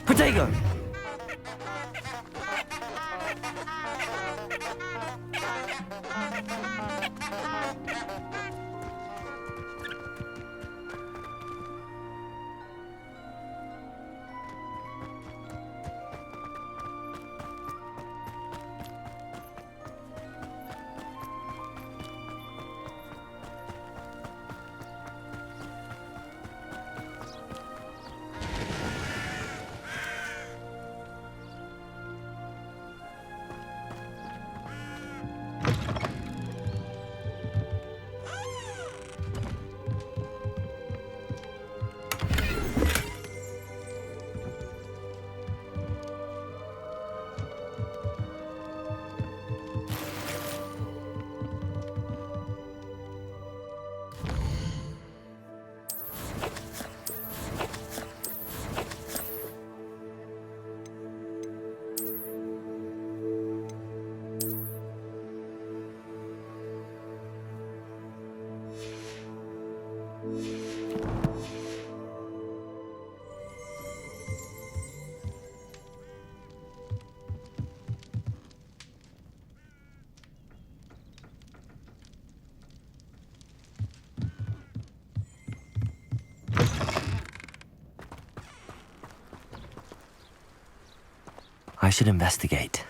Potato! I should investigate.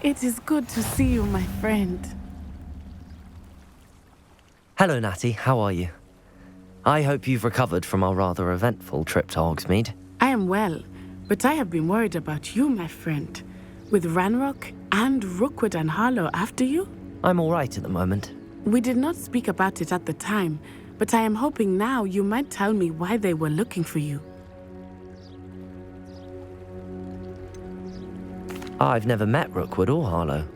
It is good to see you, my friend. Hello, Natty. How are you? I hope you've recovered from our rather eventful trip to Hogsmeade. I am well, but I have been worried about you, my friend. With Ranrock and Rookwood and Harlow after you? I'm all right at the moment. We did not speak about it at the time, but I am hoping now you might tell me why they were looking for you. I've never met Rookwood or Harlow.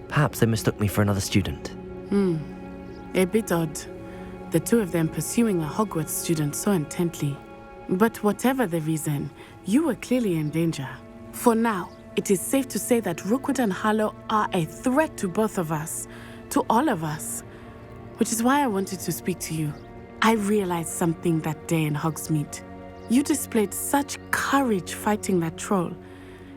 Perhaps they mistook me for another student. A bit odd. The two of them pursuing a Hogwarts student so intently. But whatever the reason, you were clearly in danger. For now, it is safe to say that Rookwood and Harlow are a threat to both of us, to all of us. Which is why I wanted to speak to you. I realized something that day in Hogsmeade. You displayed such courage fighting that troll.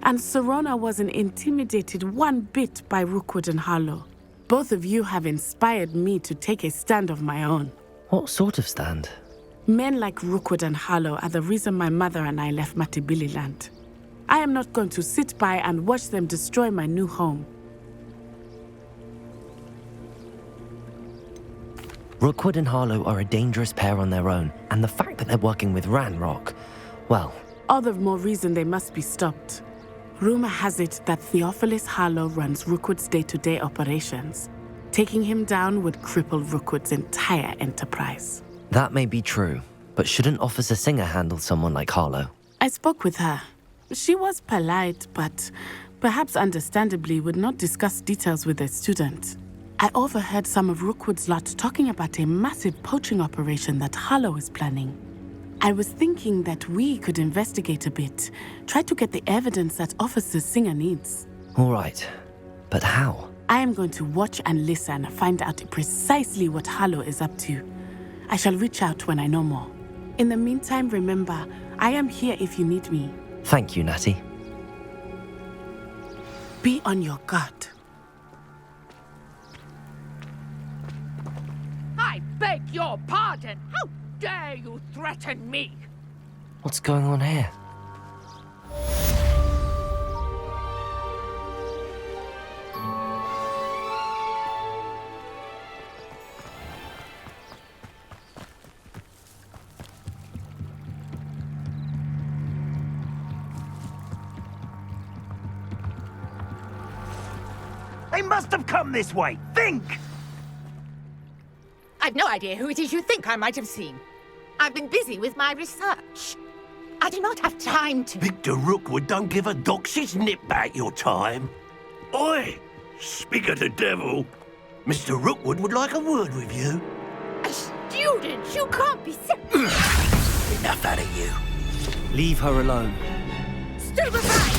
And Serona wasn't intimidated one bit by Rookwood and Harlow. Both of you have inspired me to take a stand of my own. What sort of stand? Men like Rookwood and Harlow are the reason my mother and I left Matibili land. I am not going to sit by and watch them destroy my new home. Rookwood and Harlow are a dangerous pair on their own, and the fact that they're working with Ranrock, well... All the more reason they must be stopped. Rumor has it that Theophilus Harlow runs Rookwood's day-to-day operations. Taking him down would cripple Rookwood's entire enterprise. That may be true, but shouldn't Officer Singer handle someone like Harlow? I spoke with her. She was polite, but perhaps understandably would not discuss details with a student. I overheard some of Rookwood's lot talking about a massive poaching operation that Harlow is planning. I was thinking that we could investigate a bit, try to get the evidence that Officer Singer needs. All right, but how? I am going to watch and listen, find out precisely what Harlow is up to. I shall reach out when I know more. In the meantime, remember, I am here if you need me. Thank you, Natty. Be on your guard. I beg your pardon. How dare you threaten me? What's going on here? They must have come this way. Think! I've no idea who it is you think I might have seen. I've been busy with my research. I do not have time to... Victor Rookwood don't give a doxy's nip back your time. Oi! Speak of the devil. Mr. Rookwood would like a word with you. A student? You can't be Enough out of you. Leave her alone. Stand aside!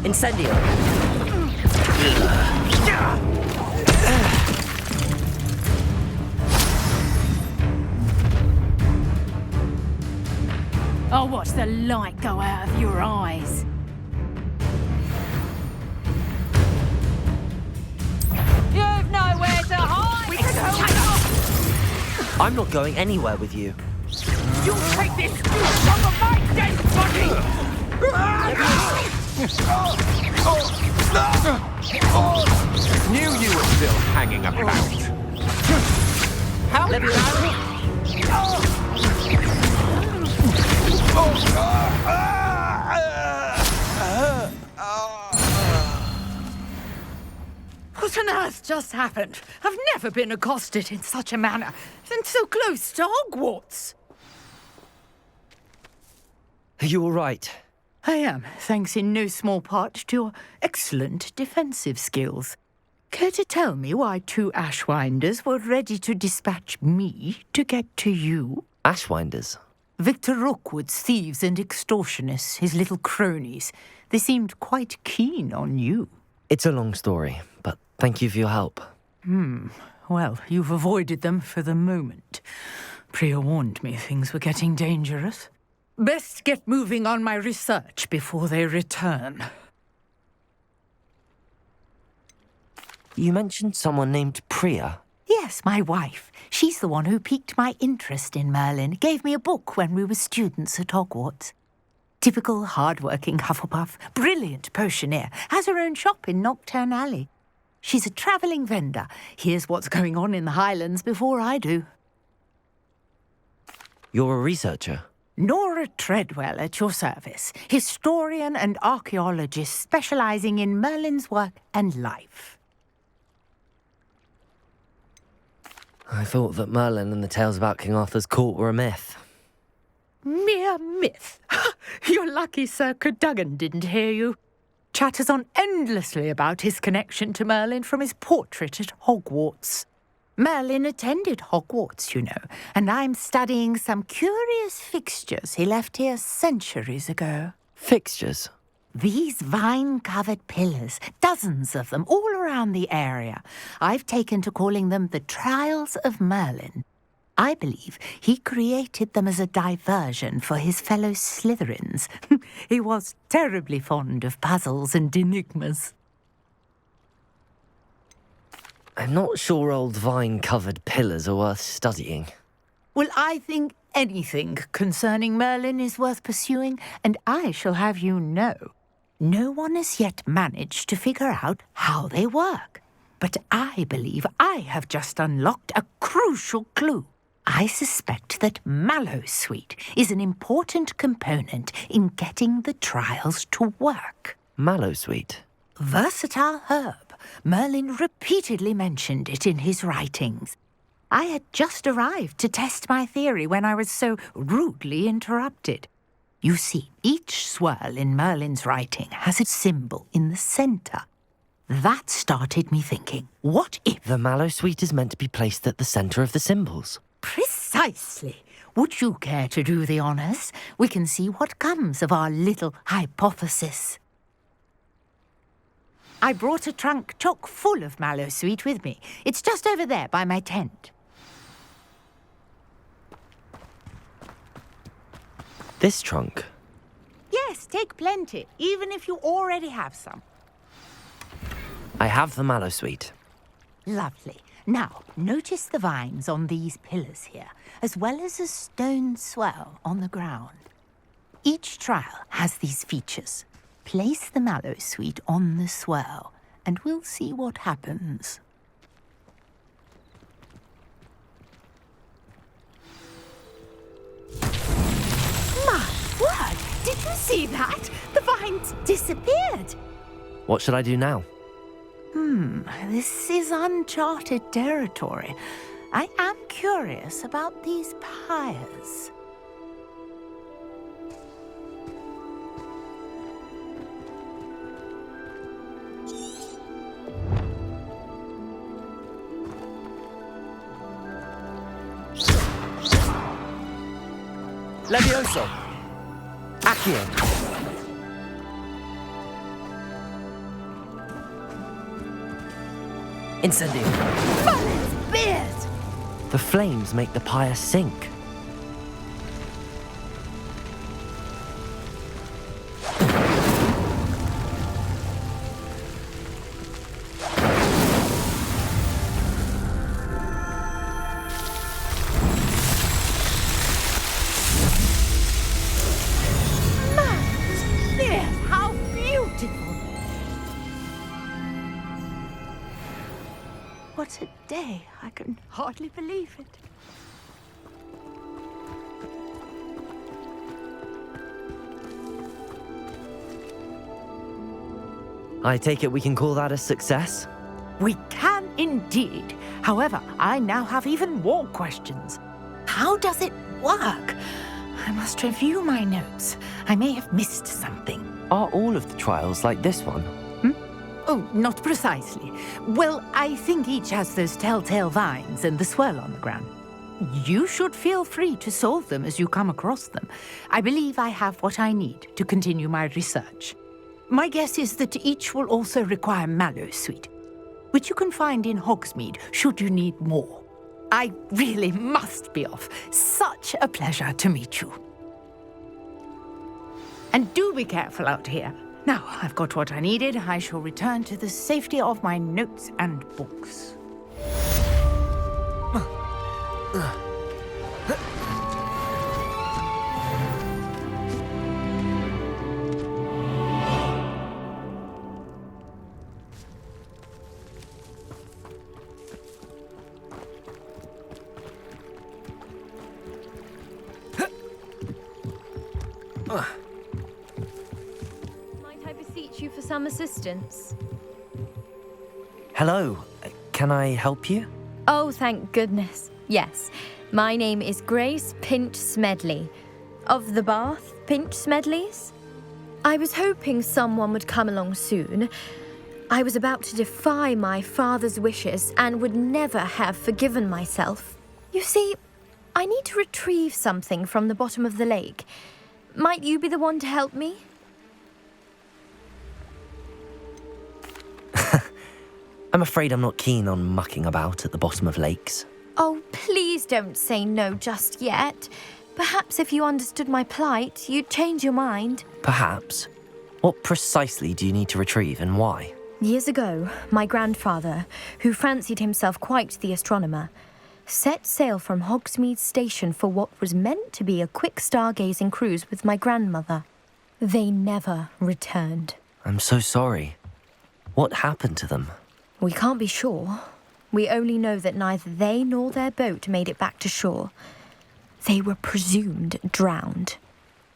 Incendio. I'll watch the light go out of your eyes. You've nowhere to hide! We can hold I'm not going anywhere with you. You'll take this from my dead body! Knew you were still hanging about. How What on earth just happened? I've never been accosted in such a manner, and so close to Hogwarts. Are you all right? I am, thanks in no small part to your excellent defensive skills. Care to tell me why 2 Ashwinders were ready to dispatch me to get to you? Ashwinders? Victor Rookwood's thieves and extortionists, his little cronies. They seemed quite keen on you. It's a long story, but thank you for your help. Well, you've avoided them for the moment. Priya warned me things were getting dangerous. Best get moving on my research before they return. You mentioned someone named Priya. Yes, my wife. She's the one who piqued my interest in Merlin. Gave me a book when we were students at Hogwarts. Typical hard-working Hufflepuff, brilliant potioneer, has her own shop in Knockturn Alley. She's a travelling vendor. Hears what's going on in the Highlands before I do. You're a researcher? Nora Treadwell at your service, historian and archaeologist specialising in Merlin's work and life. I thought that Merlin and the tales about King Arthur's court were a myth. Mere myth. You're lucky Sir Cadogan didn't hear you. Chatters on endlessly about his connection to Merlin from his portrait at Hogwarts. Merlin attended Hogwarts, you know, and I'm studying some curious fixtures he left here centuries ago. Fixtures? These vine-covered pillars, dozens of them, all around the area. I've taken to calling them the Trials of Merlin. I believe he created them as a diversion for his fellow Slytherins. He was terribly fond of puzzles and enigmas. I'm not sure old vine-covered pillars are worth studying. Well, I think anything concerning Merlin is worth pursuing, and I shall have you know. No one has yet managed to figure out how they work. But I believe I have just unlocked a crucial clue. I suspect that Mallowsweet is an important component in getting the trials to work. Mallowsweet? Versatile herb. Merlin repeatedly mentioned it in his writings. I had just arrived to test my theory when I was so rudely interrupted. You see, each swirl in Merlin's writing has a symbol in the centre. That started me thinking, what if... The Mallowsweet is meant to be placed at the centre of the symbols. Precisely. Would you care to do the honours? We can see what comes of our little hypothesis. I brought a trunk chock full of Mallowsweet with me. It's just over there by my tent. This trunk? Yes, take plenty, even if you already have some. I have the Mallowsweet. Lovely. Now, notice the vines on these pillars here, as well as a stone swell on the ground. Each trial has these features. Place the Mallowsweet on the swirl, and we'll see what happens. See that? The vines disappeared. What should I do now? This is uncharted territory. I am curious about these pyres. Levioso! Accio! Incendio! Merlin's beard! The flames make the pyre sink. Merlin's beard! How beautiful! What a day. I can hardly believe it. I take it we can call that a success? We can indeed. However, I now have even more questions. How does it work? I must review my notes. I may have missed something. Are all of the trials like this one? Oh, not precisely. Well, I think each has those telltale vines and the swirl on the ground. You should feel free to solve them as you come across them. I believe I have what I need to continue my research. My guess is that each will also require mallow sweet, which you can find in Hogsmeade should you need more. I really must be off. Such a pleasure to meet you. And do be careful out here. Now, I've got what I needed. I shall return to the safety of my notes and books. You for some assistance. Hello, can I help you? Oh, thank goodness. Yes, my name is Grace Pinch Smedley, of the Bath Pinch Smedleys. I was hoping someone would come along soon. I was about to defy my father's wishes and would never have forgiven myself. You see, I need to retrieve something from the bottom of the lake. Might you be the one to help me? I'm afraid I'm not keen on mucking about at the bottom of lakes. Oh, please don't say no just yet. Perhaps if you understood my plight, you'd change your mind. Perhaps. What precisely do you need to retrieve and why? Years ago, my grandfather, who fancied himself quite the astronomer, set sail from Hogsmeade Station for what was meant to be a quick stargazing cruise with my grandmother. They never returned. I'm so sorry. What happened to them? We can't be sure. We only know that neither they nor their boat made it back to shore. They were presumed drowned.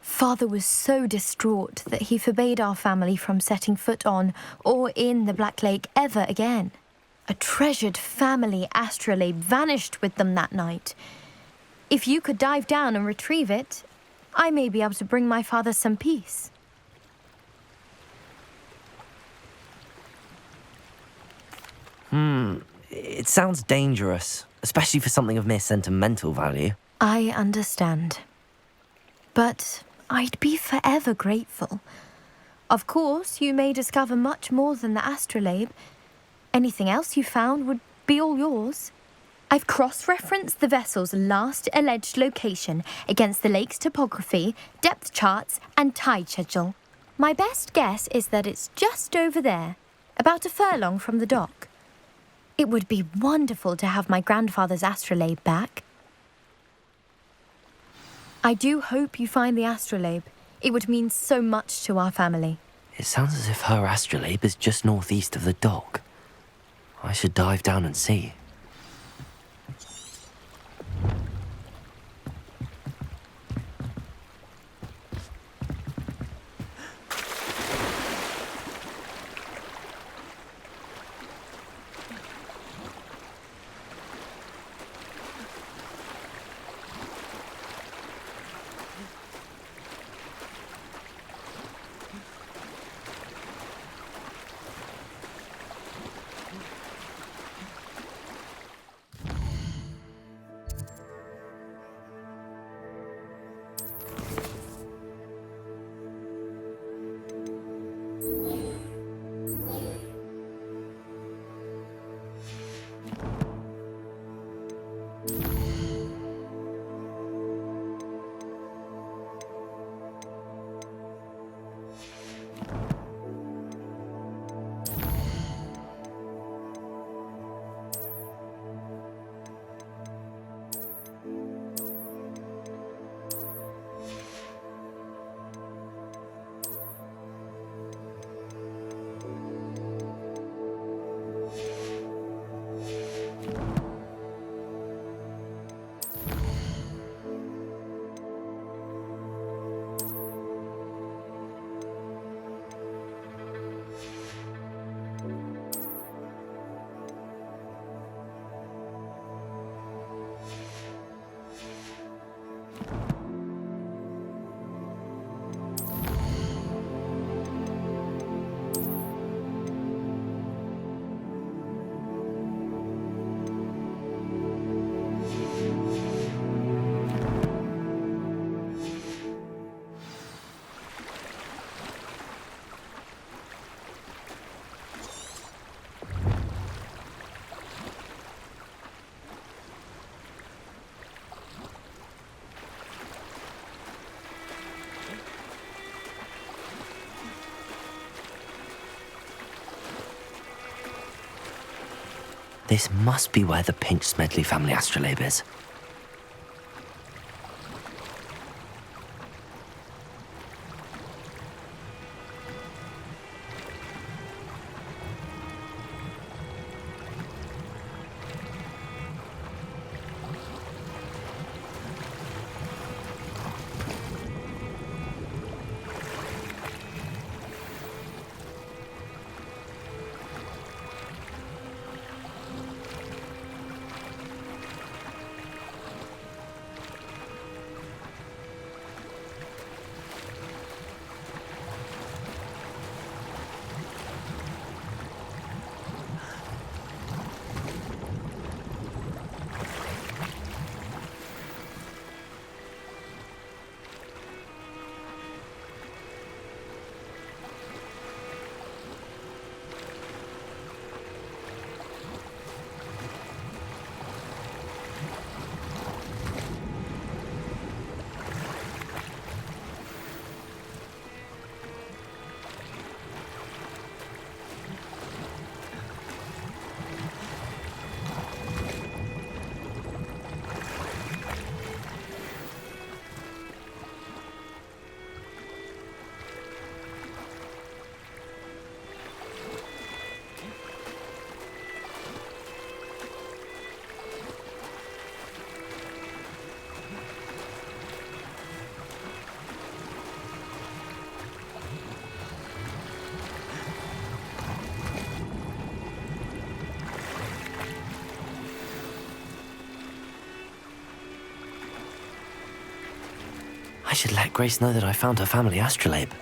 Father was so distraught that he forbade our family from setting foot on or in the Black Lake ever again. A treasured family astrolabe vanished with them that night. If you could dive down and retrieve it, I may be able to bring my father some peace. It sounds dangerous, especially for something of mere sentimental value. I understand. But I'd be forever grateful. Of course, you may discover much more than the astrolabe. Anything else you found would be all yours. I've cross-referenced the vessel's last alleged location against the lake's topography, depth charts, and tide schedule. My best guess is that it's just over there, about a furlong from the dock. It would be wonderful to have my grandfather's astrolabe back. I do hope you find the astrolabe. It would mean so much to our family. It sounds as if her astrolabe is just northeast of the dock. I should dive down and see. This must be where the Pinch-Smedley family astrolabe is. I should let Grace know that I found her family astrolabe.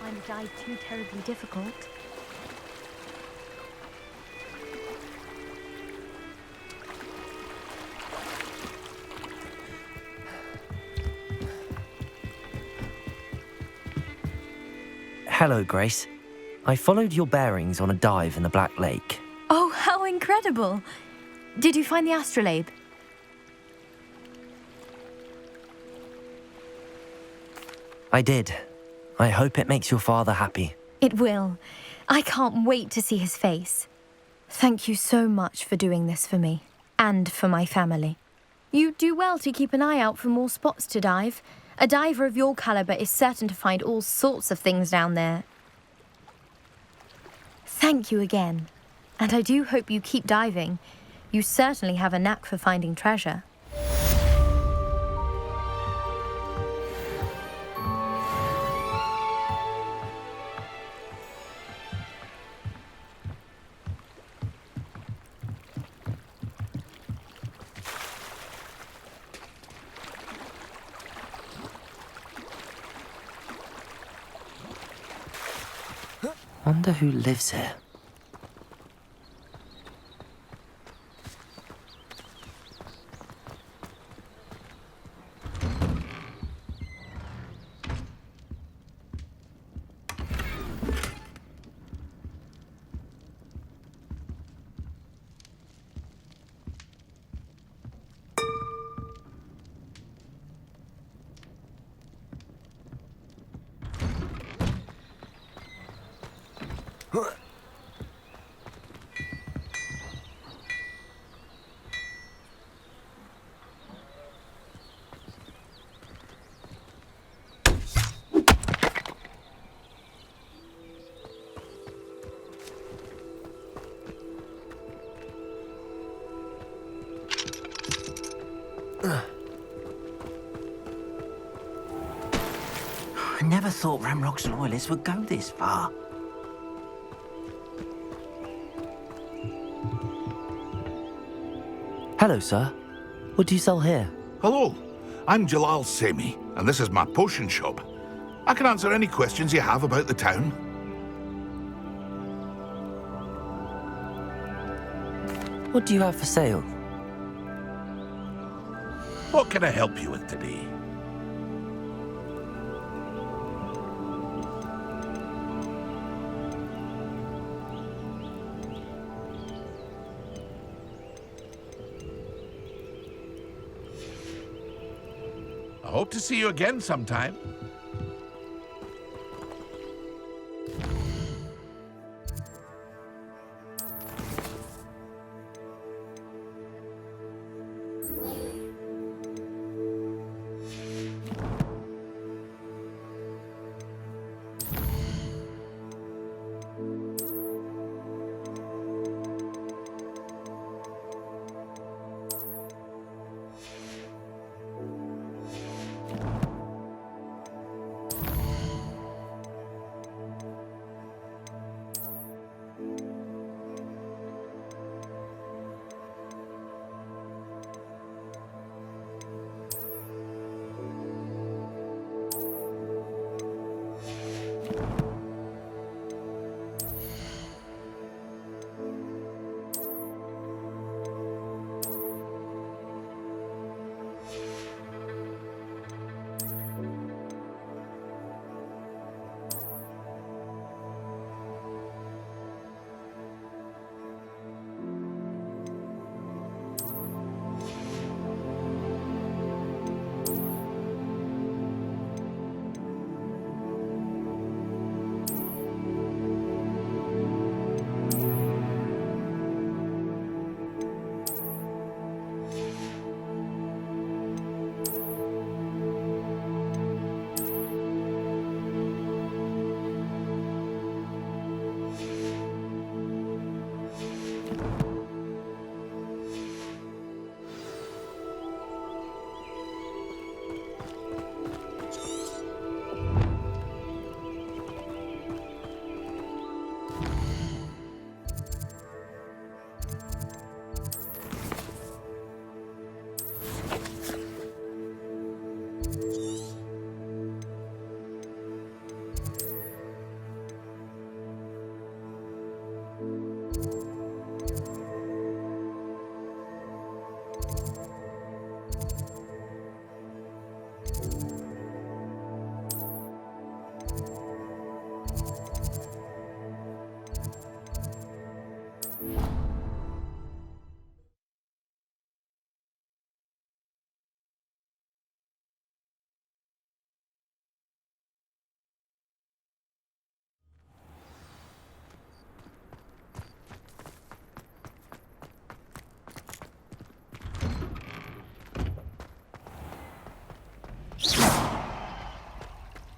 Find the dive too terribly difficult. Hello, Grace. I followed your bearings on a dive in the Black Lake. Oh, how incredible! Did you find the astrolabe? I did. I hope it makes your father happy. It will. I can't wait to see his face. Thank you so much for doing this for me, and for my family. You do well to keep an eye out for more spots to dive. A diver of your caliber is certain to find all sorts of things down there. Thank you again, and I do hope you keep diving. You certainly have a knack for finding treasure. Wonder who lives here. I never thought Ramrock's loyalists would go this far. Hello, sir. What do you sell here? Hello, I'm Jalal Semi, and this is my potion shop. I can answer any questions you have about the town. What do you have for sale? What can I help you with today? I hope to see you again sometime.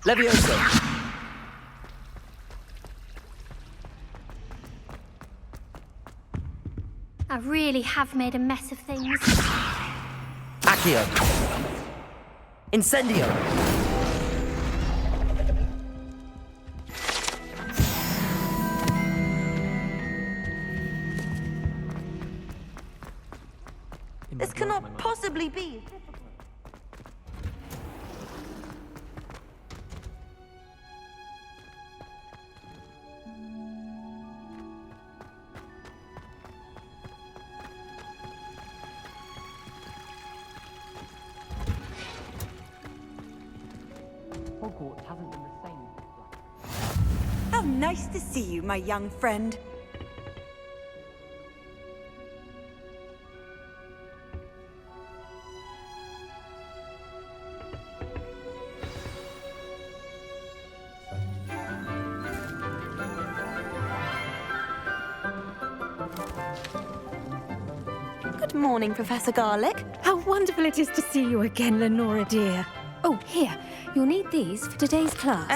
Levioso! I really have made a mess of things. Accio! Incendio! This cannot possibly be. Hogwarts hasn't been the same. How nice to see you, my young friend. Good morning, Professor Garlick. How wonderful it is to see you again, Lenora dear. Oh, here. You'll need these for today's class.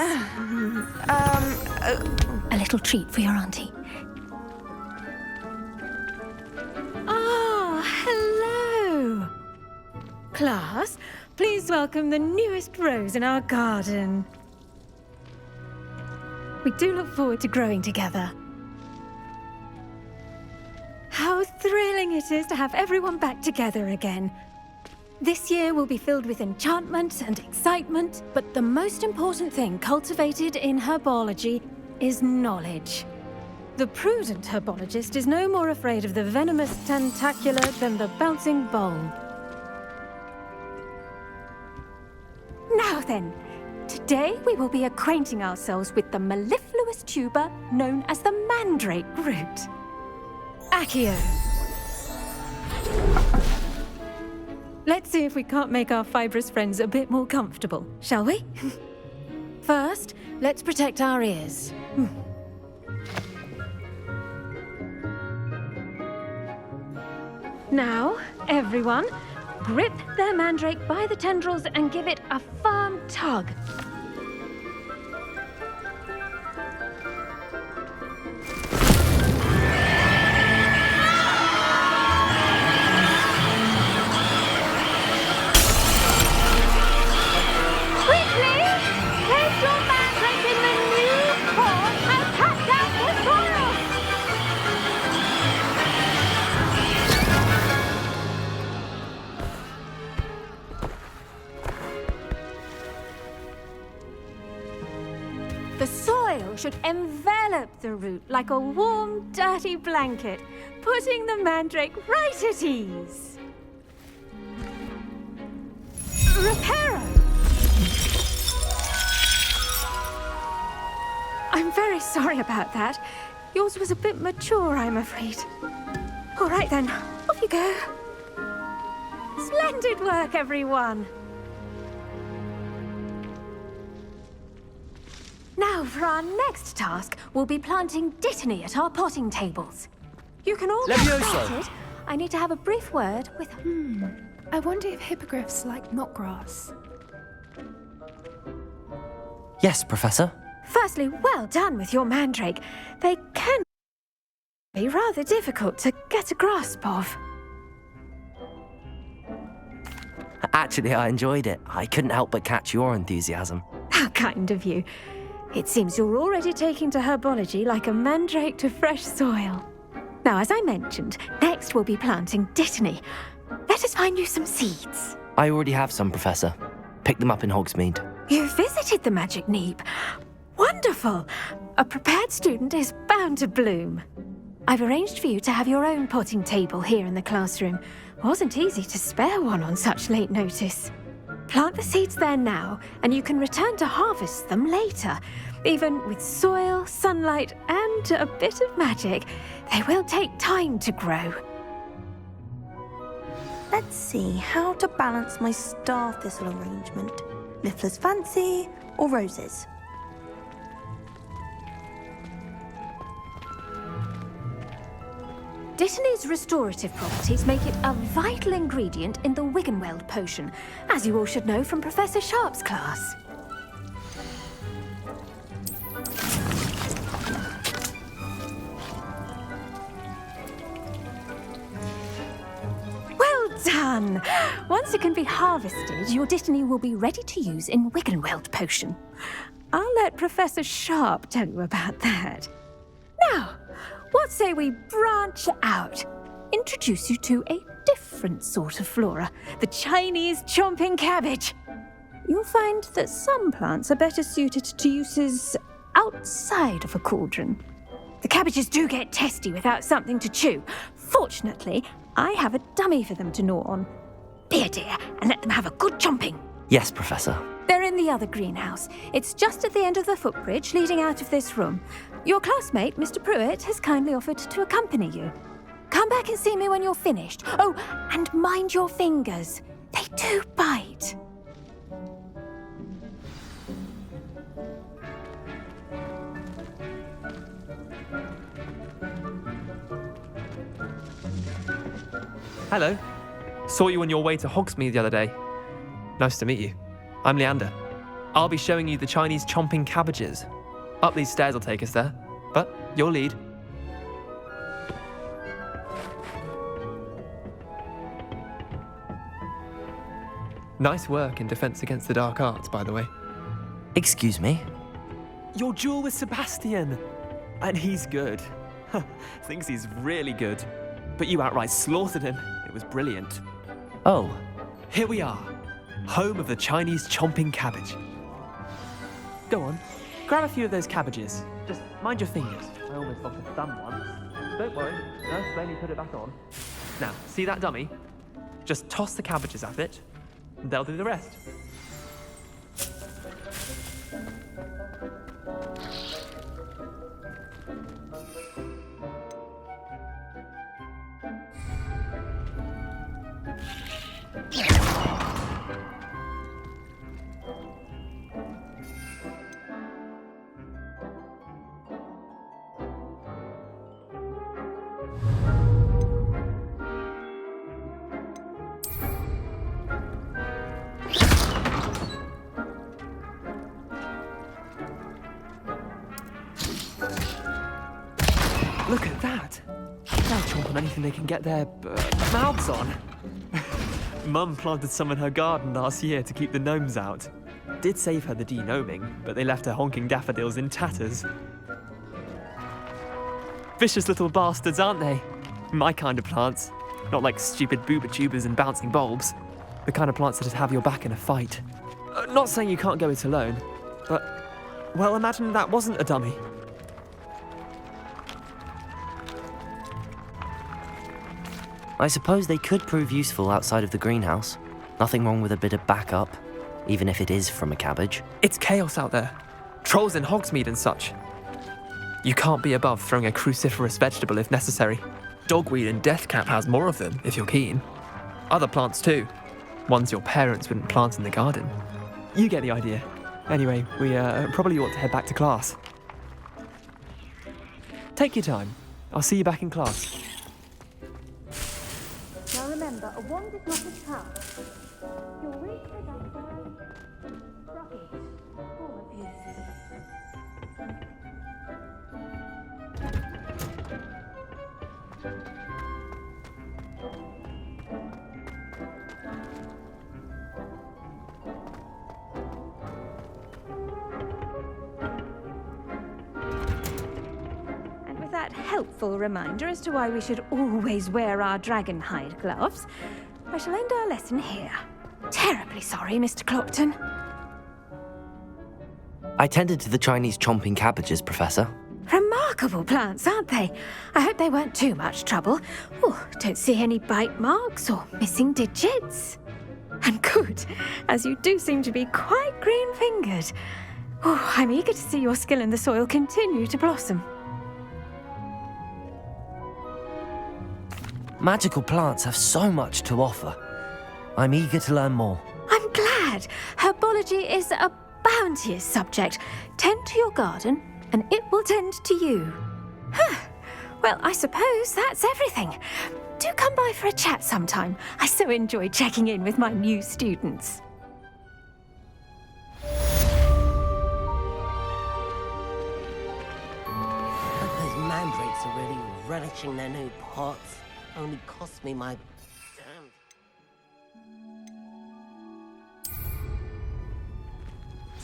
A little treat for your auntie. Ah, hello. Class, please welcome the newest rose in our garden. We do look forward to growing together. How thrilling it is to have everyone back together again. This year will be filled with enchantment and excitement, but the most important thing cultivated in herbology is knowledge. The prudent herbologist is no more afraid of the venomous tentacula than the bouncing bulb. then, today we will be acquainting ourselves with the mellifluous tuber known as the mandrake root. Accio. Let's see if we can't make our fibrous friends a bit more comfortable, shall we? First, let's protect our ears. Now, everyone, grip their mandrake by the tendrils and give it a firm tug. The soil should envelop the root like a warm, dirty blanket, putting the mandrake right at ease. Reparo! I'm very sorry about that. Yours was a bit mature, I'm afraid. All right then, off you go. Splendid work, everyone. Now, for our next task, we'll be planting Dittany at our potting tables. You can all get started. I need to have a brief word with... I wonder if hippogriffs like knotgrass. Yes, Professor. Firstly, well done with your mandrake. They can be rather difficult to get a grasp of. Actually, I enjoyed it. I couldn't help but catch your enthusiasm. How kind of you. It seems you're already taking to herbology like a mandrake to fresh soil. Now, as I mentioned, next we'll be planting Dittany. Let us find you some seeds. I already have some, Professor. Picked them up in Hogsmeade. You visited the Magic Neep. Wonderful! A prepared student is bound to bloom. I've arranged for you to have your own potting table here in the classroom. Wasn't easy to spare one on such late notice. Plant the seeds there now, and you can return to harvest them later. Even with soil, sunlight, and a bit of magic, they will take time to grow. Let's see how to balance my star thistle arrangement. Liffler's fancy or roses? Dittany's restorative properties make it a vital ingredient in the Wiggenweld potion, as you all should know from Professor Sharp's class. Well done! Once it can be harvested, your Dittany will be ready to use in Wiggenweld potion. I'll let Professor Sharp tell you about that. Now, what say we branch out? Introduce you to a different sort of flora, the Chinese chomping cabbage. You'll find that some plants are better suited to uses outside of a cauldron. The cabbages do get testy without something to chew. Fortunately, I have a dummy for them to gnaw on. Be a dear and let them have a good chomping. Yes, Professor. They're in the other greenhouse. It's just at the end of the footbridge leading out of this room. Your classmate, Mr. Pruitt, has kindly offered to accompany you. Come back and see me when you're finished. Oh, and mind your fingers. They do bite. Hello. Saw you on your way to Hogsmeade the other day. Nice to meet you. I'm Leander. I'll be showing you the Chinese chomping cabbages. Up these stairs will take us there, but you'll lead. Nice work in Defense Against the Dark Arts, by the way. Excuse me? Your duel with Sebastian. And he's good. Thinks he's really good. But you outright slaughtered him. It was brilliant. Oh. Here we are. Home of the Chinese chomping cabbage. Go on. Grab a few of those cabbages. Just mind your fingers. I almost lost a thumb once. Don't worry. Nurse Blaney put it back on. Now, see that dummy? Just toss the cabbages at it, and they'll do the rest. Look at that. They'll chomp on anything they can get their mouths on. Mum planted some in her garden last year to keep the gnomes out. Did save her the de-gnoming, but they left her honking daffodils in tatters. Vicious little bastards, aren't they? My kind of plants. Not like stupid booba tubers and bouncing bulbs. The kind of plants that'd have your back in a fight. Not saying you can't go it alone, but, well, imagine that wasn't a dummy. I suppose they could prove useful outside of the greenhouse. Nothing wrong with a bit of backup, even if it is from a cabbage. It's chaos out there. Trolls in Hogsmeade and such. You can't be above throwing a cruciferous vegetable if necessary. Dogweed and deathcap has more of them, if you're keen. Other plants too. Ones your parents wouldn't plant in the garden. You get the idea. Anyway, we probably ought to head back to class. Take your time. I'll see you back in class. Now remember, a wand is not a task. Your wish is up by rocket. All of you. That helpful reminder as to why we should always wear our dragon hide gloves, I shall end our lesson here. Terribly sorry, Mr. Clopton. I tended to the Chinese chomping cabbages, Professor. Remarkable plants, aren't they? I hope they weren't too much trouble. Oh, don't see any bite marks or missing digits. And good, as you do seem to be quite green-fingered. Oh, I'm eager to see your skill in the soil continue to blossom. Magical plants have so much to offer. I'm eager to learn more. I'm glad. Herbology is a bounteous subject. Tend to your garden, and it will tend to you. Well, I suppose that's everything. Do come by for a chat sometime. I so enjoy checking in with my new students. Those mandrakes are really relishing their new pots. Only cost me my damn.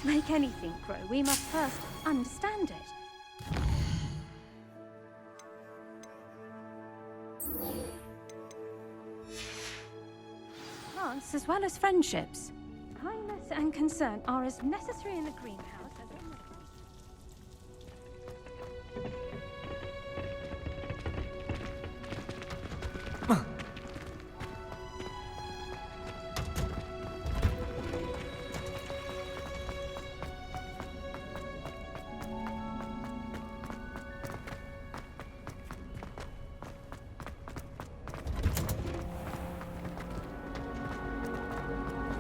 To make anything grow, we must first understand it. Plants as well as friendships. Kindness and concern are as necessary in the greenhouse as in the...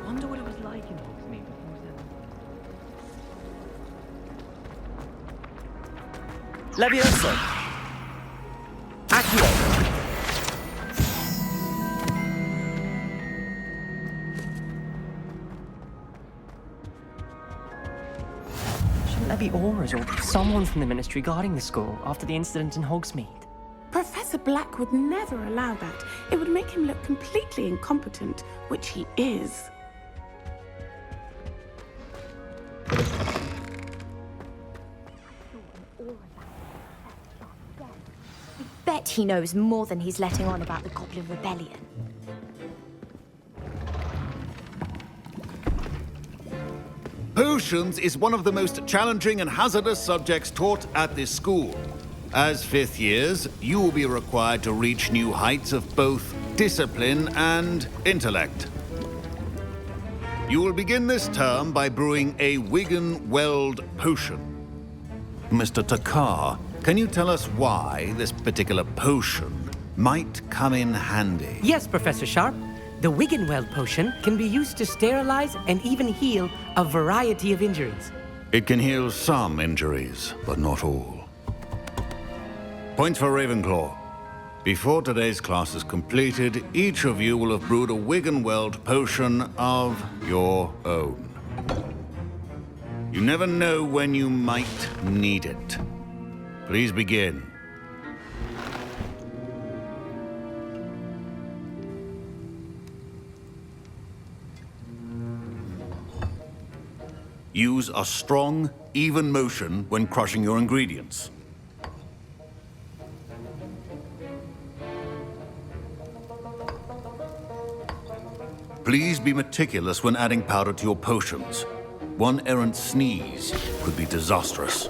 Wonder what it was like in Hogsmeade before then. Levioso! Accio! Shouldn't there be auras or someone from the Ministry guarding the school after the incident in Hogsmeade? Professor Black would never allow that. It would make him look completely incompetent, which he is. Bet he knows more than he's letting on about the Goblin Rebellion. Potions is one of the most challenging and hazardous subjects taught at this school. As fifth years, you will be required to reach new heights of both discipline and intellect. You will begin this term by brewing a Wigan-Weld potion. Mr. Takar, can you tell us why this particular potion might come in handy? Yes, Professor Sharp. The Wigan-Weld potion can be used to sterilize and even heal a variety of injuries. It can heal some injuries, but not all. Points for Ravenclaw. Before today's class is completed, each of you will have brewed a Wigan-Weld potion of your own. You never know when you might need it. Please begin. Use a strong, even motion when crushing your ingredients. Please be meticulous when adding powder to your potions. One errant sneeze could be disastrous.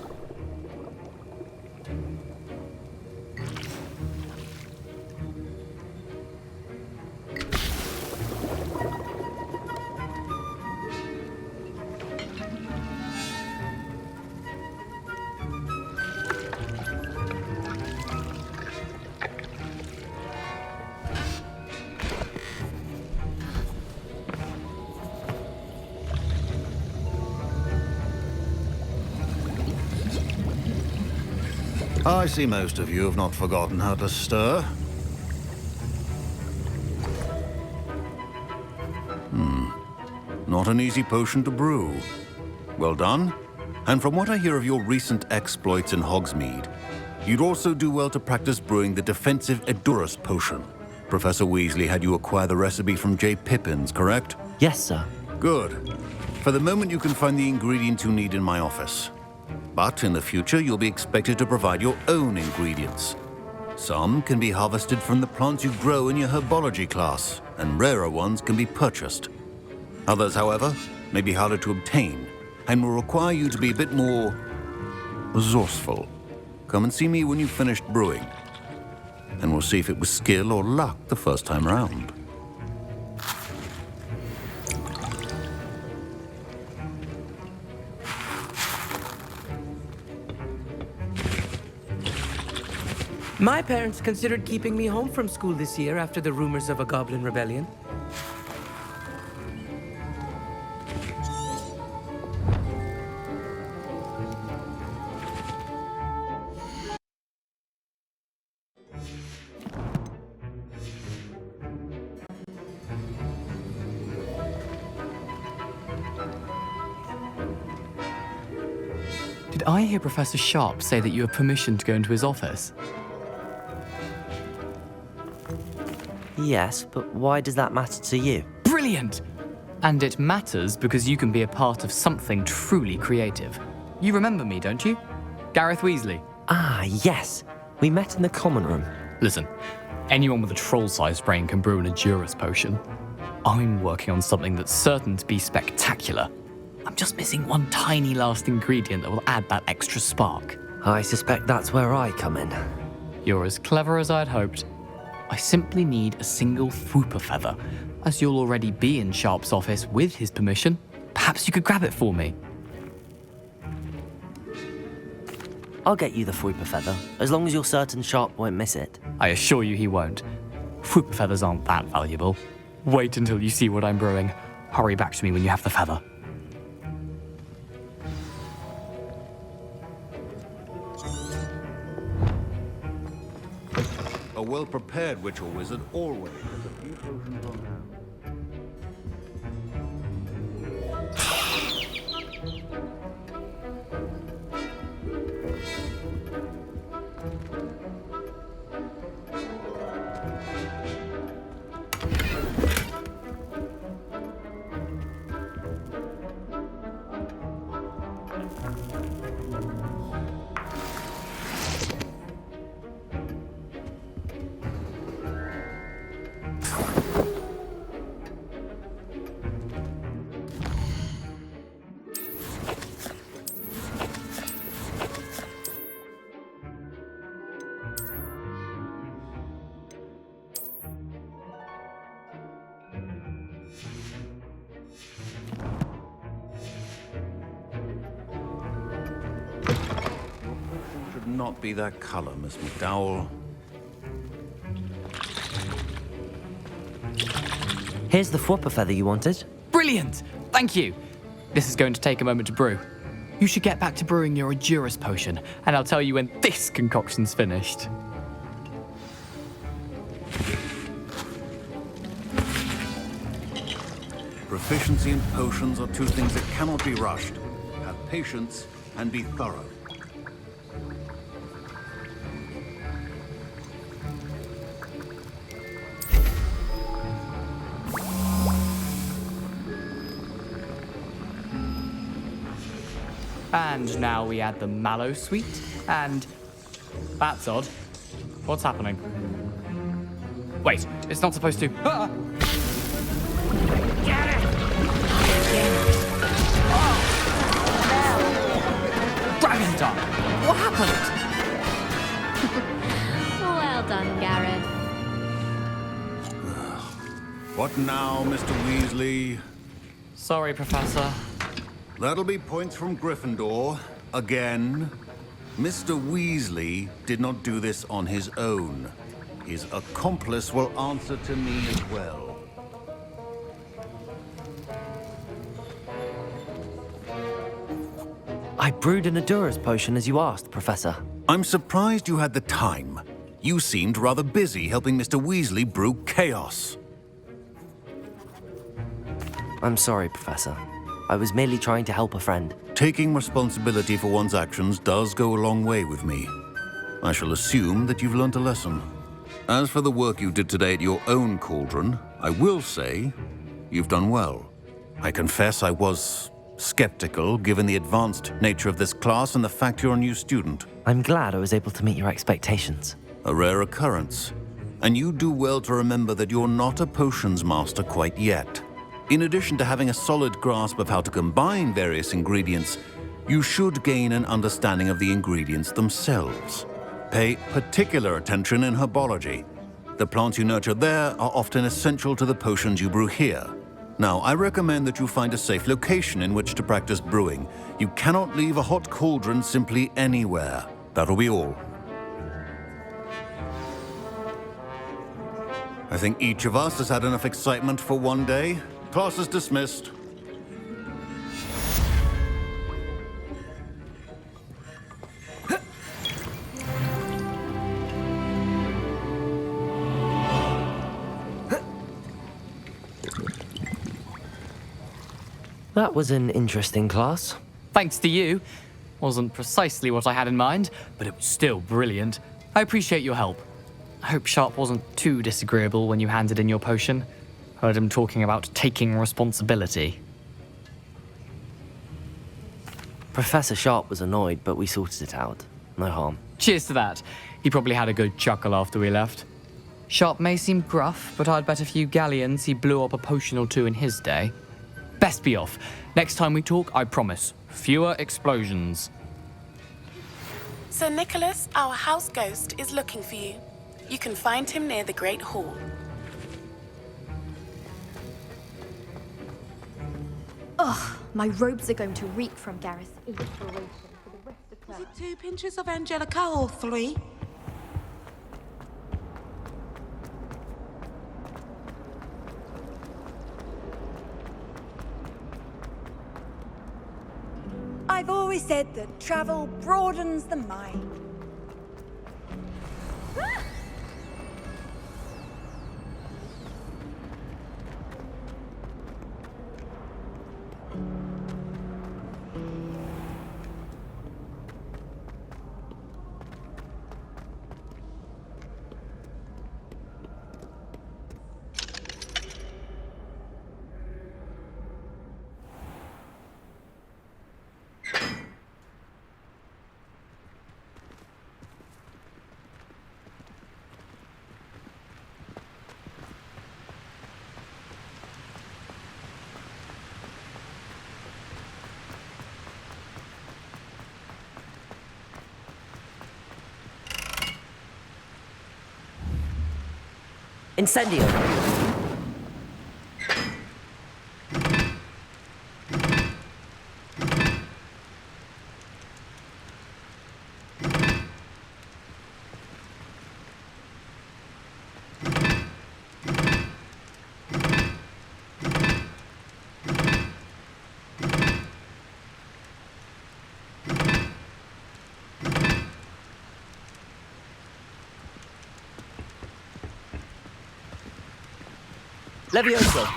I see most of you have not forgotten how to stir. Not an easy potion to brew. Well done. And from what I hear of your recent exploits in Hogsmeade, you'd also do well to practice brewing the defensive Edurus potion. Professor Weasley had you acquire the recipe from J. Pippins, correct? Yes, sir. Good. For the moment, you can find the ingredients you need in my office. But in the future, you'll be expected to provide your own ingredients. Some can be harvested from the plants you grow in your herbology class, and rarer ones can be purchased. Others, however, may be harder to obtain, and will require you to be a bit more resourceful. Come and see me when you've finished brewing, and we'll see if it was skill or luck the first time round. My parents considered keeping me home from school this year after the rumors of a goblin rebellion. Did I hear Professor Sharp say that you have permission to go into his office? Yes, but why does that matter to you? Brilliant! And it matters because you can be a part of something truly creative. You remember me, don't you? Gareth Weasley. Ah, yes. We met in the common room. Listen, anyone with a troll-sized brain can brew an Edurus potion. I'm working on something that's certain to be spectacular. I'm just missing one tiny last ingredient that will add that extra spark. I suspect that's where I come in. You're as clever as I'd hoped. I simply need a single Fwooper feather. As you'll already be in Sharp's office with his permission, perhaps you could grab it for me. I'll get you the Fwooper feather, as long as you're certain Sharp won't miss it. I assure you he won't. Fwooper feathers aren't that valuable. Wait until you see what I'm brewing. Hurry back to me when you have the feather. A well-prepared witch or wizard always has a few potions on hand. Should not be that color, Miss McDowell. Here's the Fwooper feather you wanted. Brilliant! Thank you! This is going to take a moment to brew. You should get back to brewing your Edurus potion, and I'll tell you when this concoction's finished. Proficiency in potions are two things that cannot be rushed. Have patience and be thorough. And now we add the mallow sweet, and... That's odd. What's happening? Wait, it's not supposed to... Ah! Dragon time! What happened? Well done, Gareth. What now, Mr. Weasley? Sorry, Professor. That'll be points from Gryffindor. Again. Mr. Weasley did not do this on his own. His accomplice will answer to me as well. I brewed an Adura's potion as you asked, Professor. I'm surprised you had the time. You seemed rather busy helping Mr. Weasley brew chaos. I'm sorry, Professor. I was merely trying to help a friend. Taking responsibility for one's actions does go a long way with me. I shall assume that you've learnt a lesson. As for the work you did today at your own cauldron, I will say you've done well. I confess I was skeptical, given the advanced nature of this class and the fact you're a new student. I'm glad I was able to meet your expectations. A rare occurrence. And you do well to remember that you're not a potions master quite yet. In addition to having a solid grasp of how to combine various ingredients, you should gain an understanding of the ingredients themselves. Pay particular attention in herbology. The plants you nurture there are often essential to the potions you brew here. Now, I recommend that you find a safe location in which to practice brewing. You cannot leave a hot cauldron simply anywhere. That'll be all. I think each of us has had enough excitement for one day. Class is dismissed. That was an interesting class. Thanks to you. Wasn't precisely what I had in mind, but it was still brilliant. I appreciate your help. I hope Sharp wasn't too disagreeable when you handed in your potion. Heard him talking about taking responsibility. Professor Sharp was annoyed, but we sorted it out. No harm. Cheers to that. He probably had a good chuckle after we left. Sharp may seem gruff, but I'd bet a few galleons he blew up a potion or two in his day. Best be off. Next time we talk, I promise, fewer explosions. Sir Nicholas, our house ghost, is looking for you. You can find him near the Great Hall. Ugh, my robes are going to reek from Gareth's inspiration for the rest of Is it 2 pinches of Angelica or 3? I've always said that travel broadens the mind. Incendio! Levioso!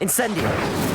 Incendio!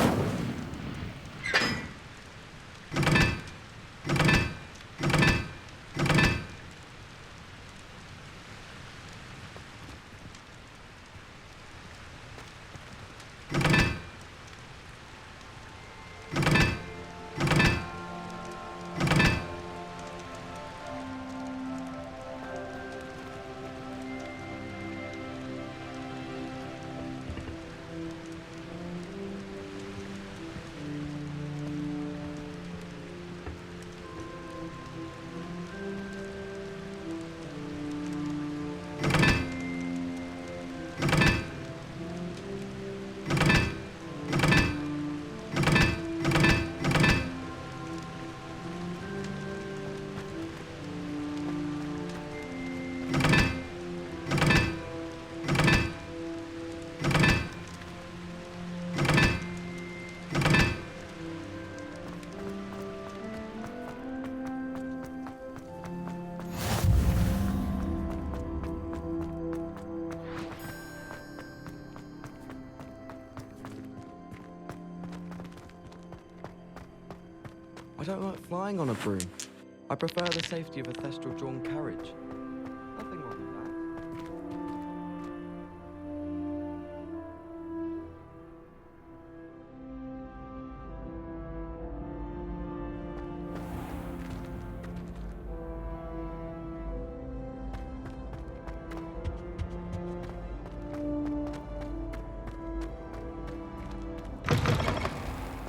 I don't like flying on a broom. I prefer the safety of a thestral-drawn carriage. Nothing wrong with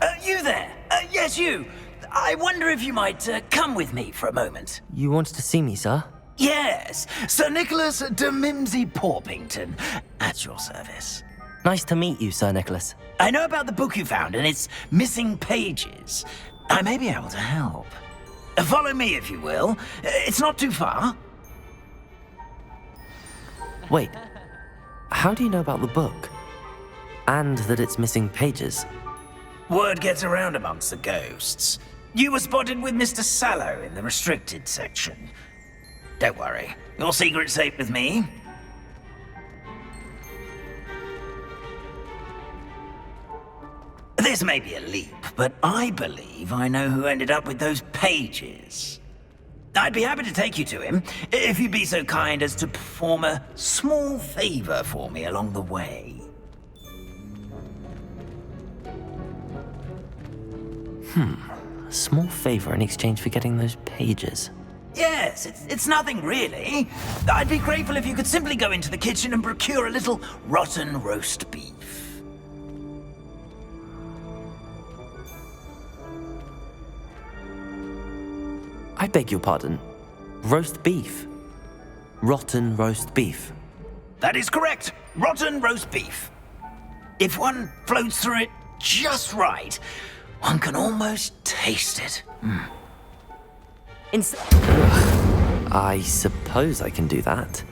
that. You there? Yes, you. I wonder if you might come with me for a moment. You wanted to see me, sir? Yes, Sir Nicholas de Mimsy Porpington, at your service. Nice to meet you, Sir Nicholas. I know about the book you found and its missing pages. I may be able to help. Follow me, if you will. It's not too far. Wait, how do you know about the book? And that it's missing pages? Word gets around amongst the ghosts. You were spotted with Mr. Sallow in the restricted section. Don't worry, your secret's safe with me. This may be a leap, but I believe I know who ended up with those pages. I'd be happy to take you to him, if you'd be so kind as to perform a small favor for me along the way. A small favor in exchange for getting those pages. Yes, it's nothing really. I'd be grateful if you could simply go into the kitchen and procure a little rotten roast beef. I beg your pardon. Roast beef. Rotten roast beef. That is correct. Rotten roast beef. If one floats through it just right, one can almost taste it. I suppose I can do that.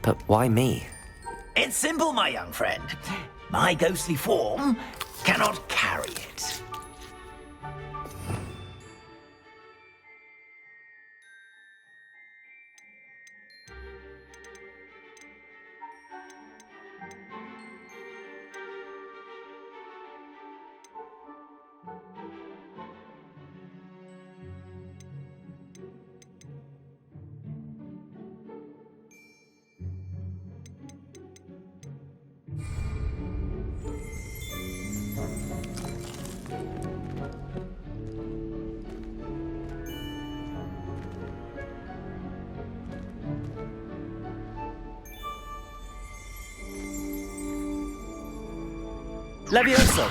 But why me? It's simple, my young friend. My ghostly form cannot carry it. Levioso!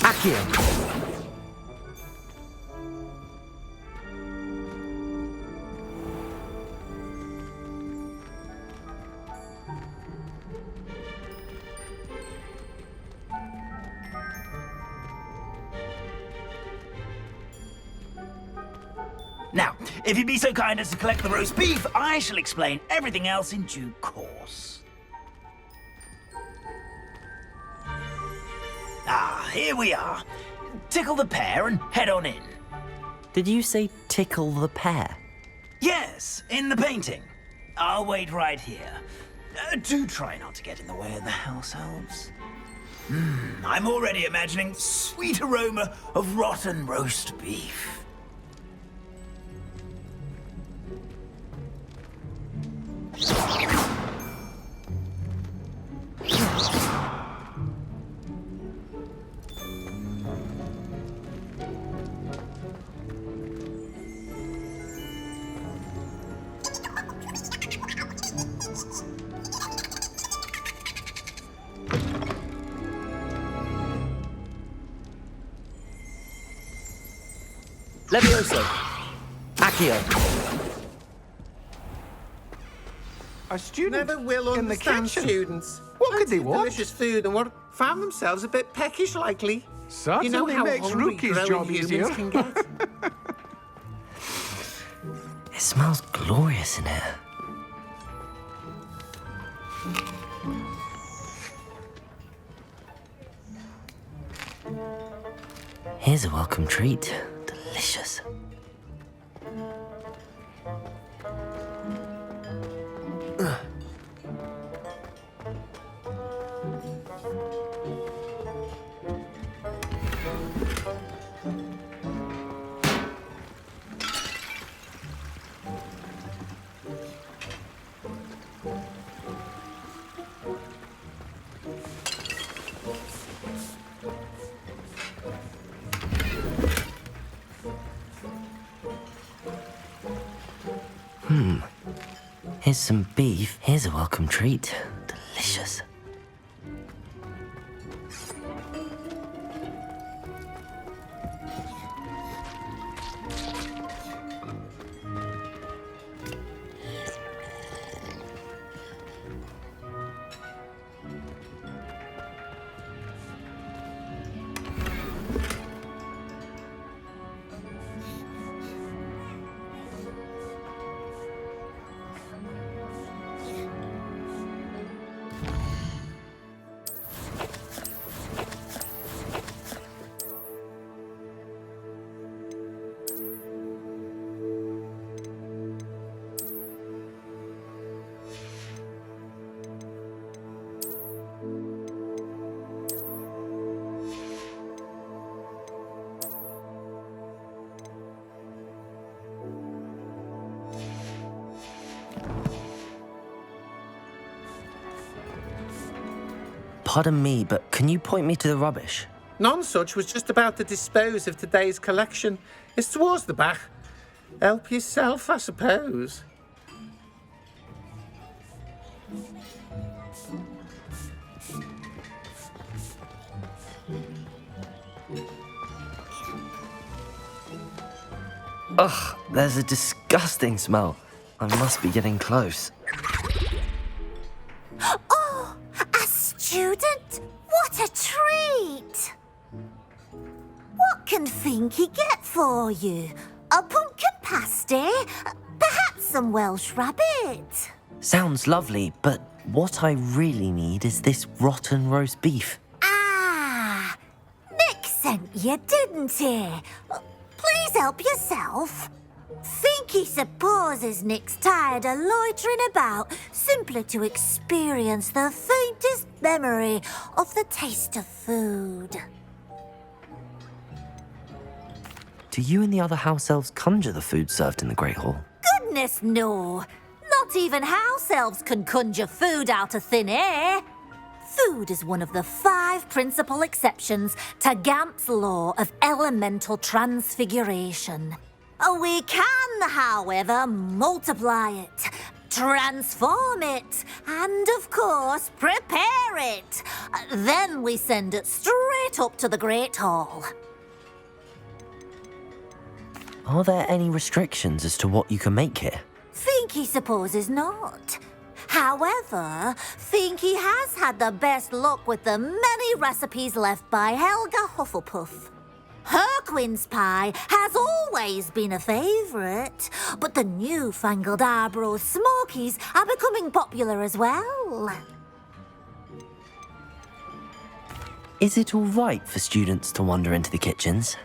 Accio! Now, if you'd be so kind as to collect the roast beef, I shall explain everything else in due course. Ah, here we are. Tickle the pear and head on in. Did you say tickle the pear? Yes, in the painting. I'll wait right here. Do try not to get in the way of the house elves. I'm already imagining sweet aroma of rotten roast beef. Levioso! Accio! A student never will in the understand kitchen. students. What could they want? Delicious food and what found themselves a bit peckish likely. Certainly you know how makes hungry Rookie's growing job humans easier. can get. It smells glorious in here. Here's a welcome treat. Delicious. Here's some beef. Here's a welcome treat. Delicious. Pardon me, but can you point me to the rubbish? Nonsuch was just about to dispose of today's collection. It's towards the back. Help yourself, I suppose. Ugh, there's a disgusting smell. I must be getting close. Oh, a student? What a treat! What can Finky get for you? A pumpkin pasty? Perhaps some Welsh rabbit? Sounds lovely, but what I really need is this rotten roast beef. Ah, Nick sent you, didn't he? Please help yourself. Finky supposes Nick's tired of loitering about simply to experience the faintest memory of the taste of food. Do you and the other house elves conjure the food served in the Great Hall? Goodness, no. Not even house elves can conjure food out of thin air. Food is one of the 5 principal exceptions to Gamp's law of elemental transfiguration. We can, however, multiply it, transform it, and, of course, prepare it. Then we send it straight up to the Great Hall. Are there any restrictions as to what you can make here? Finky supposes not. However, Finky has had the best luck with the many recipes left by Helga Hufflepuff. Her quince pie has always been a favourite, but the newfangled Arbroath Smokies are becoming popular as well. Is it all right for students to wander into the kitchens?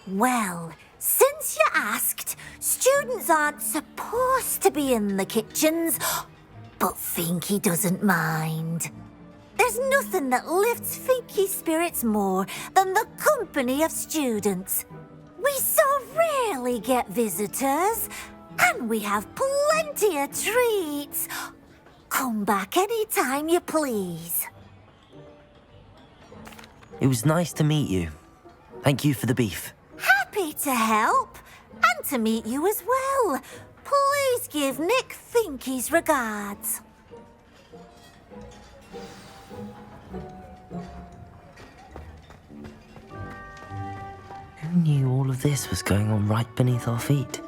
Well, since you asked, students aren't supposed to be in the kitchens, but Finky doesn't mind. There's nothing that lifts Finky's spirits more than the company of students. We so rarely get visitors, and we have plenty of treats. Come back any time you please. It was nice to meet you. Thank you for the beef. Happy to help, and to meet you as well. Please give Nick Finky's regards. Who knew all of this was going on right beneath our feet?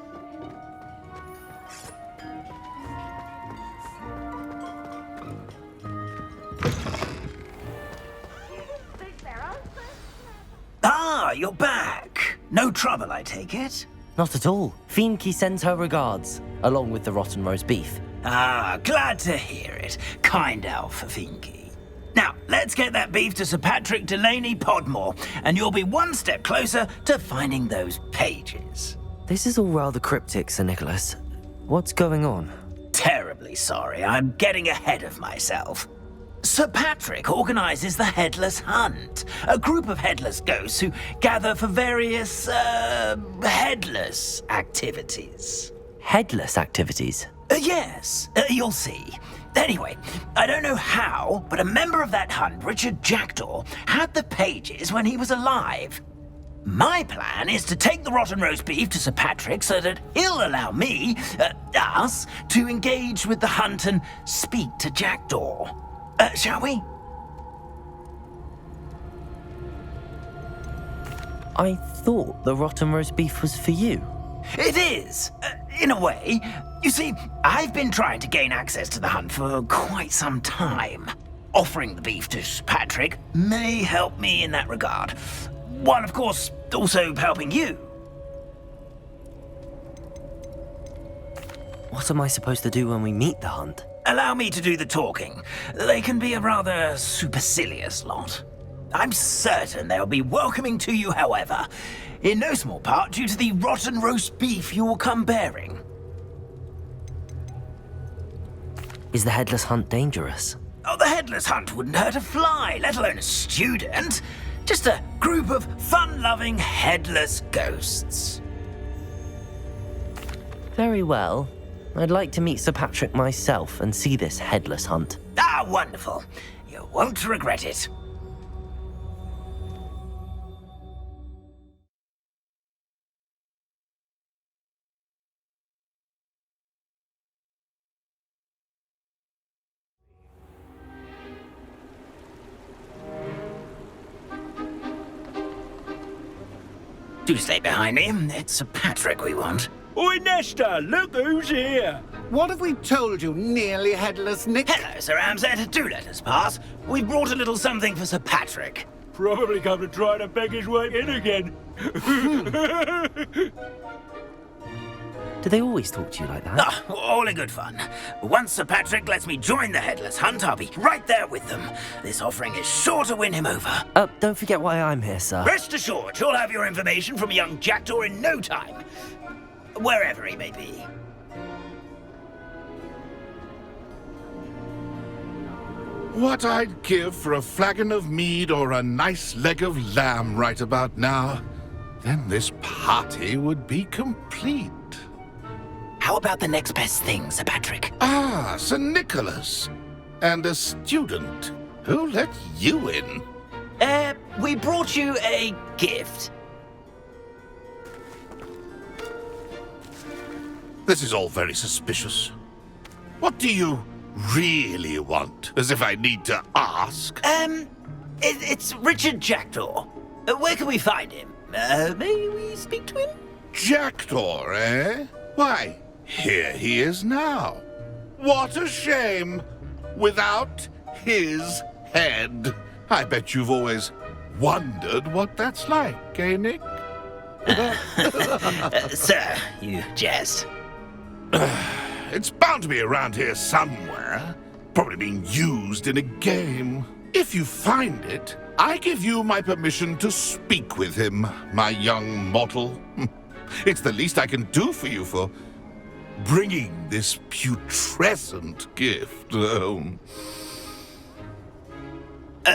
Ah, you're back. No trouble, I take it? Not at all. Finky sends her regards, along with the rotten roast beef. Ah, glad to hear it. Kind elf for Finky. Now, let's get that beef to Sir Patrick Delaney Podmore, and you'll be one step closer to finding those pages. This is all rather cryptic, Sir Nicholas. What's going on? Terribly sorry, I'm getting ahead of myself. Sir Patrick organises the Headless Hunt, a group of headless ghosts who gather for various, headless activities. Headless activities? Yes, you'll see. Anyway, I don't know how, but a member of that hunt, Richard Jackdaw, had the pages when he was alive. My plan is to take the rotten roast beef to Sir Patrick so that he'll allow me, us, to engage with the hunt and speak to Jackdaw. Shall we? I thought the rotten roast beef was for you. It is, in a way. You see, I've been trying to gain access to the hunt for quite some time. Offering the beef to Sir Patrick may help me in that regard. While, of course, also helping you. What am I supposed to do when we meet the hunt? Allow me to do the talking. They can be a rather supercilious lot. I'm certain they'll be welcoming to you, however, in no small part due to the rotten roast beef you'll come bearing. Is the headless hunt dangerous? Oh, the headless hunt wouldn't hurt a fly, let alone a student. Just a group of fun-loving headless ghosts. Very well. I'd like to meet Sir Patrick myself and see this headless hunt. Ah, wonderful. You won't regret it. Do stay behind me. It's Sir Patrick we want. Oi, Nesta, look who's here. What have we told you, nearly headless Nick? Hello, Sir Ramsed. Do let us pass. We've brought a little something for Sir Patrick. Probably come to try to beg his way in again. Do they always talk to you like that? Ah, all in good fun. Once Sir Patrick lets me join the headless hunt, I'll be right there with them. This offering is sure to win him over. Don't forget why I'm here, sir. Rest assured, you'll have your information from young Jackdaw in no time. Wherever he may be. What I'd give for a flagon of mead or a nice leg of lamb right about now. Then this party would be complete. How about the next best thing, Sir Patrick? Ah, Sir Nicholas. And a student. Who let you in? We brought you a gift. This is all very suspicious. What do you really want? As if I need to ask. It's Richard Jackdaw. Where can we find him? May we speak to him? Jackdaw, eh? Why, here he is now. What a shame. Without his head. I bet you've always wondered what that's like, eh, Nick? Sir, you jest. It's bound to be around here somewhere. Probably being used in a game. If you find it, I give you my permission to speak with him, my young mortal. It's the least I can do for you for bringing this putrescent gift home.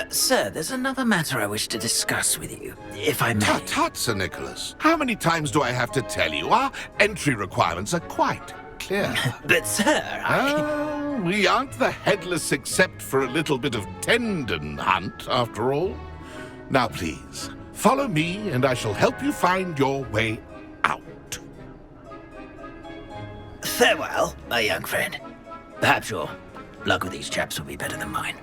Sir, there's another matter I wish to discuss with you, if I may. Tut, tut, Sir Nicholas. How many times do I have to tell you? Our entry requirements are quite clear. But, sir, we aren't the headless except for a little bit of tendon hunt, after all. Now, please, follow me, and I shall help you find your way out. Farewell, my young friend. Perhaps your luck with these chaps will be better than mine.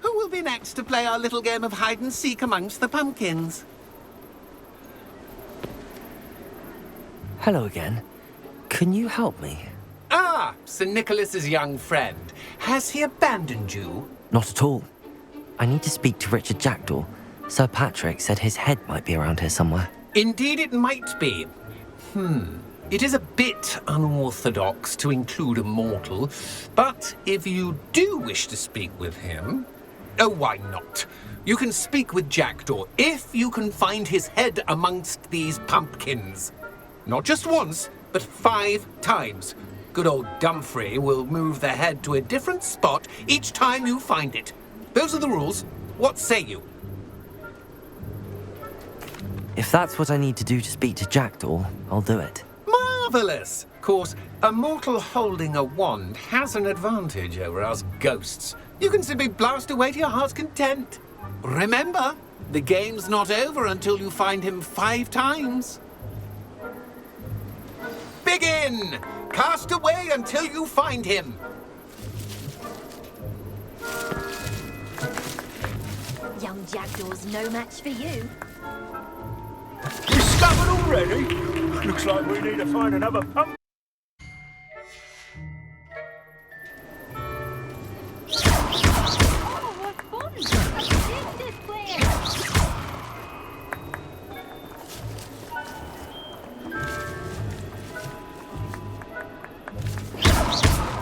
Who will be next to play our little game of hide-and-seek amongst the pumpkins? Hello again. Can you help me? Ah, Sir Nicholas's young friend. Has he abandoned you? Not at all. I need to speak to Richard Jackdaw. Sir Patrick said his head might be around here somewhere. Indeed it might be. It is a bit unorthodox to include a mortal, but if you do wish to speak with him... Oh, why not? You can speak with Jackdaw if you can find his head amongst these pumpkins. Not just once, but 5 times. Good old Dumfrey will move the head to a different spot each time you find it. Those are the rules. What say you? If that's what I need to do to speak to Jackdaw, I'll do it. Marvellous! Of course, a mortal holding a wand has an advantage over us ghosts. You can simply blast away to your heart's content. Remember, the game's not over until you find him 5 times. Begin! Cast away until you find him. Young Jackdaw's no match for you. Discovered already? Looks like we need to find another pump. Oh, what fun! This is clear.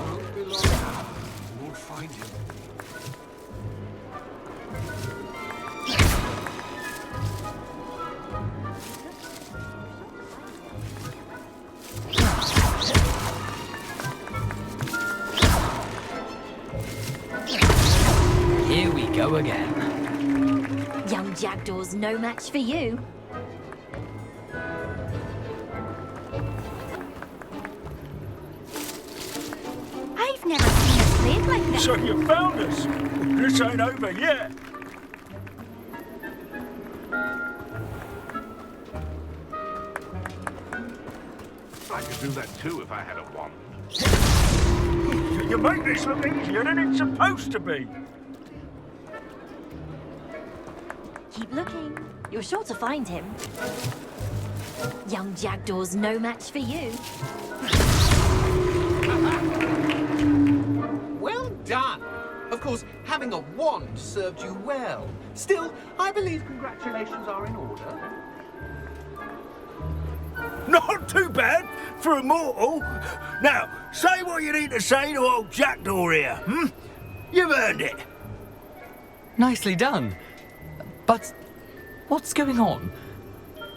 Won't be long now. We'll find him. Here we go again. Young Jackdaw's no match for you. I've never seen a blade like that. So you found us. This ain't over yet. I could do that too if I had a wand. You make this look easier than it's supposed to be. Keep looking. You're sure to find him. Young Jackdaw's no match for you. Well done. Of course, having a wand served you well. Still, I believe congratulations are in order. Not too bad for a mortal. Now, say what you need to say to old Jackdaw here, hmm? You've earned it. Nicely done. But what's going on?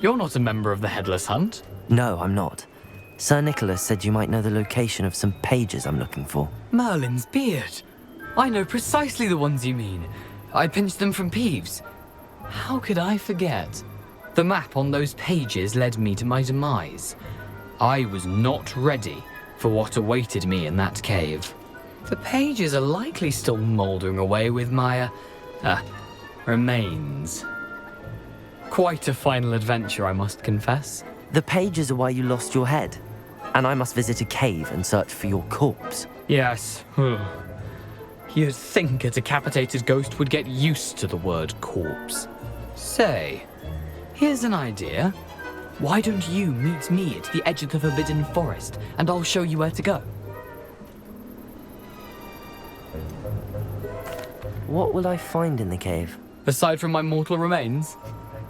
You're not a member of the Headless Hunt. No, I'm not. Sir Nicholas said you might know the location of some pages I'm looking for. Merlin's beard. I know precisely the ones you mean. I pinched them from Peeves. How could I forget? The map on those pages led me to my demise. I was not ready for what awaited me in that cave. The pages are likely still mouldering away with my, remains. Quite a final adventure, I must confess. The pages are why you lost your head, and I must visit a cave and search for your corpse. Yes. You'd think a decapitated ghost would get used to the word corpse. Say, here's an idea. Why don't you meet me at the edge of the Forbidden Forest, and I'll show you where to go? What will I find in the cave? Aside from my mortal remains?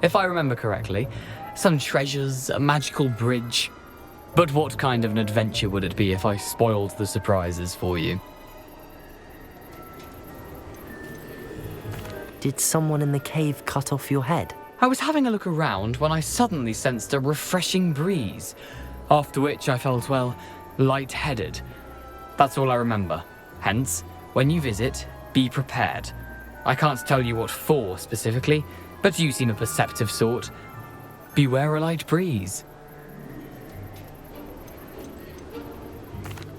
If I remember correctly, some treasures, a magical bridge. But what kind of an adventure would it be if I spoiled the surprises for you? Did someone in the cave cut off your head? I was having a look around when I suddenly sensed a refreshing breeze, after which I felt, well, lightheaded. That's all I remember. Hence, when you visit, be prepared. I can't tell you what for specifically, but you seem a perceptive sort. Beware a light breeze.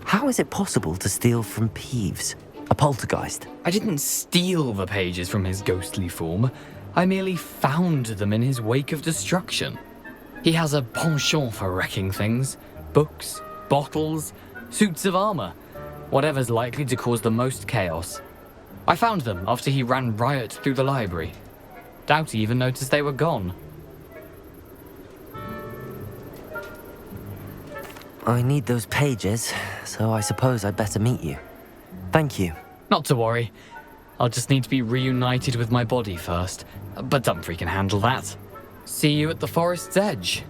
How is it possible to steal from Peeves? A poltergeist? I didn't steal the pages from his ghostly form. I merely found them in his wake of destruction. He has a penchant for wrecking things. Books, bottles, suits of armor. Whatever's likely to cause the most chaos. I found them after he ran riot through the library. Doubt he even noticed they were gone. I need those pages, so I suppose I'd better meet you. Thank you. Not to worry. I'll just need to be reunited with my body first. But Dumfrey can handle that. See you at the forest's edge.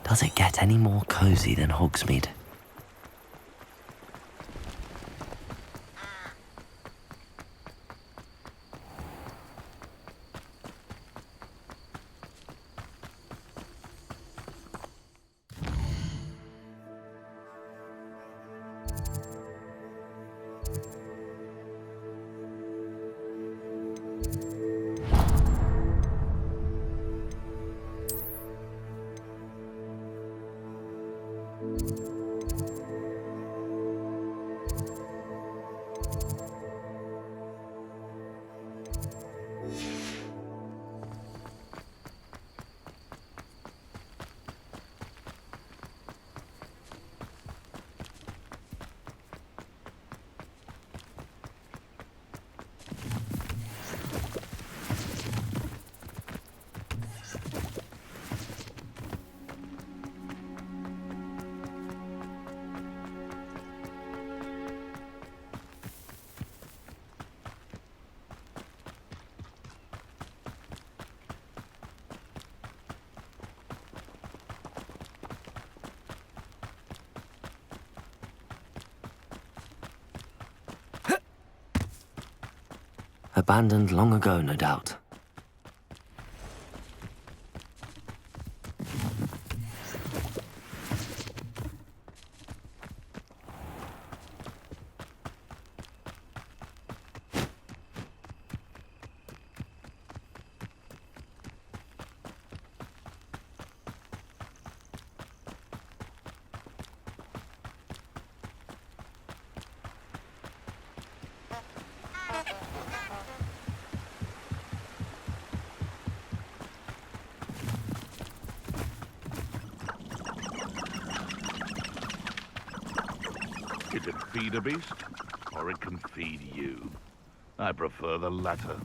Does it get any more cozy than Hogsmeade? Abandoned long ago, no doubt. It can feed a beast, or it can feed you. I prefer the latter.